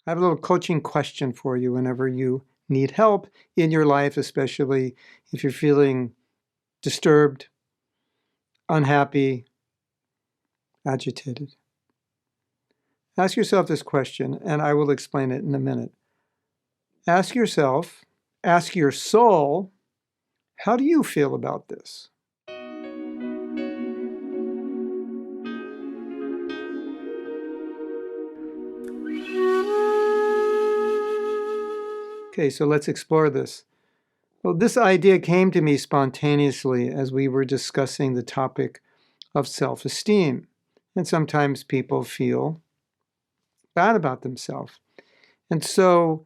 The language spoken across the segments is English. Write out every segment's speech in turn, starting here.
I have a little coaching question for you whenever you need help in your life, especially if you're feeling disturbed, unhappy, agitated. Ask yourself this question, and I will explain it in a minute. Ask yourself, ask your soul, how do you feel about this? Okay, so let's explore this. Well, this idea came to me spontaneously as we were discussing the topic of self-esteem. And sometimes people feel bad about themselves. And so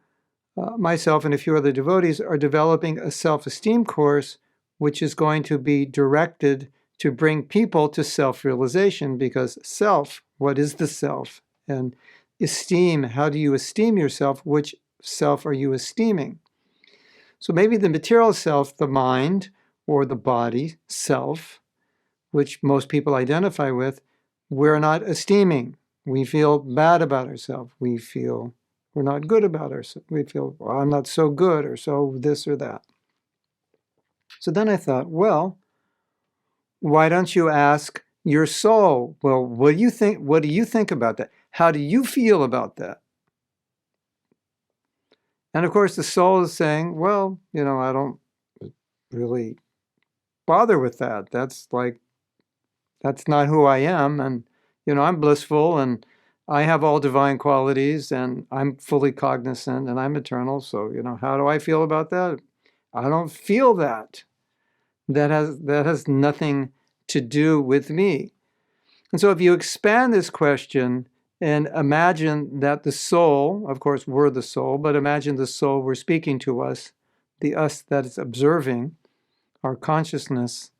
myself and a few other devotees are developing a self-esteem course which is going to be directed to bring people to self-realization, because self, what is the self? And esteem, how do you esteem yourself? Which self are you esteeming? So maybe the material self, the mind or the body self, which most people identify with, we're not esteeming. We feel bad about ourselves. We feel we're not good about ourselves. We feel, well, I'm not so good, or so this or that. So then I thought, well, why don't you ask your soul, well, what do you think? What do you think about that? How do you feel about that? And of course, the soul is saying, well, I don't really bother with that. That's not who I am. And, I'm blissful and I have all divine qualities and I'm fully cognizant and I'm eternal. So, how do I feel about that? I don't feel that. That has nothing to do with me. And so if you expand this question and imagine that the soul, of course, we're the soul, but imagine the soul we're speaking to us, the us that is observing, our consciousness.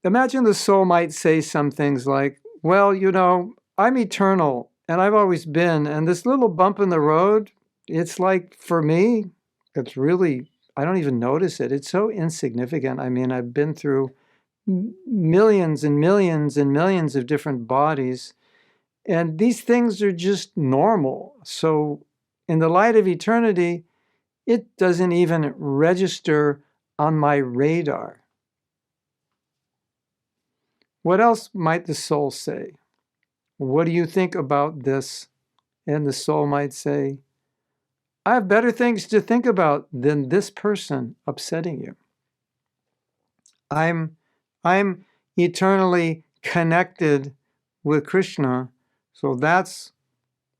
Imagine the soul might say some things like, well, I'm eternal and I've always been, and this little bump in the road, it's like, for me, it's really, I don't even notice it. It's so insignificant. I mean, I've been through millions and millions and millions of different bodies, and these things are just normal. So in the light of eternity, it doesn't even register on my radar. What else might the soul say? What do you think about this? And the soul might say, I have better things to think about than this person upsetting you. I'm eternally connected with Krishna. So that's,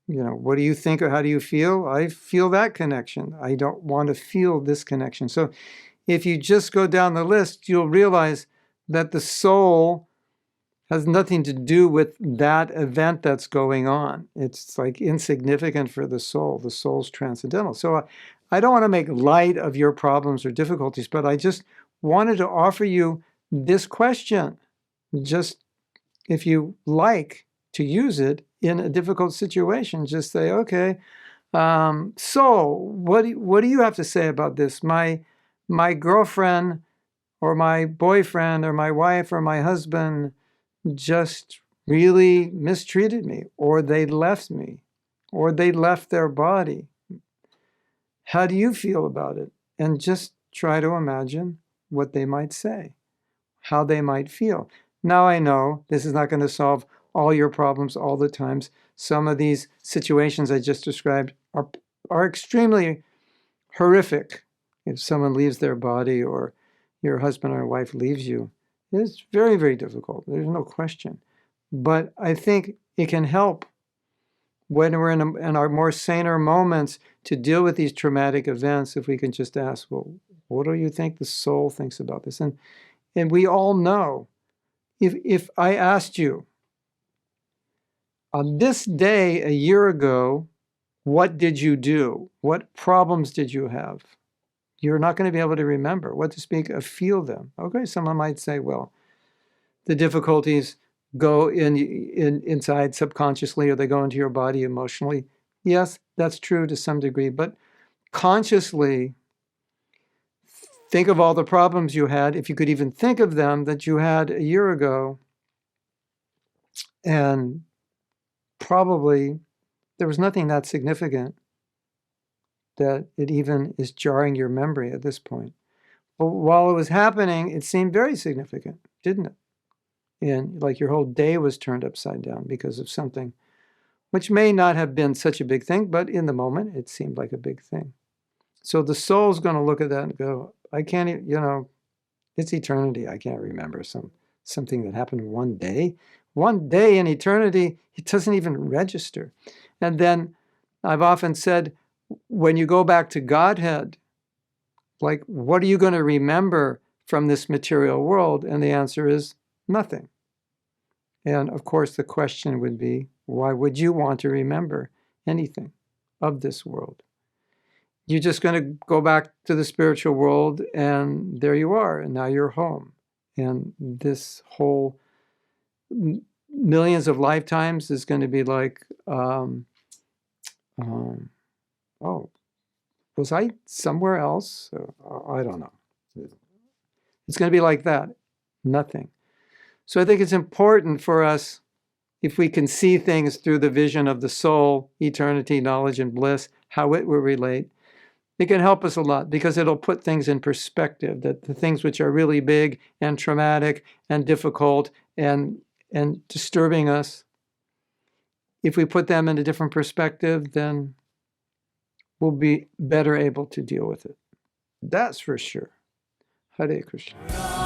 what do you think or how do you feel? I feel that connection. I don't want to feel this connection. So if you just go down the list, you'll realize that the soul has nothing to do with that event that's going on. It's like insignificant for the soul. The soul's transcendental. So I don't want to make light of your problems or difficulties, but I just wanted to offer you this question. Just, if you like to use it in a difficult situation, just say, okay, so what do you have to say about this? My girlfriend or my boyfriend or my wife or my husband just really mistreated me, or they left me, or they left their body. How do you feel about it? And just try to imagine what they might say, how they might feel. Now I know this is not going to solve all your problems all the times. Some of these situations I just described are extremely horrific. If someone leaves their body or your husband or wife leaves you, it's very, very difficult. There's no question. But I think it can help when we're in our more saner moments to deal with these traumatic events, if we can just ask, well, what do you think the soul thinks about this? And we all know, if I asked you, on this day a year ago, what did you do? What problems did you have? You're not going to be able to remember. What to speak of, feel them. Okay, someone might say, well, the difficulties go inside subconsciously, or they go into your body emotionally. Yes, that's true to some degree, but consciously think of all the problems you had, if you could even think of them, that you had a year ago, and probably there was nothing that significant that it even is jarring your memory at this point. But while it was happening, it seemed very significant, didn't it? And like your whole day was turned upside down because of something which may not have been such a big thing, but in the moment, it seemed like a big thing. So the soul's going to look at that and go, I can't, it's eternity. I can't remember something that happened one day. One day in eternity, it doesn't even register. And then I've often said, when you go back to Godhead, like, what are you going to remember from this material world? And the answer is nothing. And of course, the question would be, why would you want to remember anything of this world? You're just going to go back to the spiritual world, and there you are, and now you're home. And this whole millions of lifetimes is going to be like, oh, was I somewhere else? I don't know. It's going to be like that, nothing. So I think it's important for us, if we can see things through the vision of the soul, eternity, knowledge, and bliss, how it will relate. It can help us a lot because it'll put things in perspective, that the things which are really big and traumatic and difficult and disturbing us, if we put them in a different perspective, then we'll be better able to deal with it. That's for sure. Hare Krishna.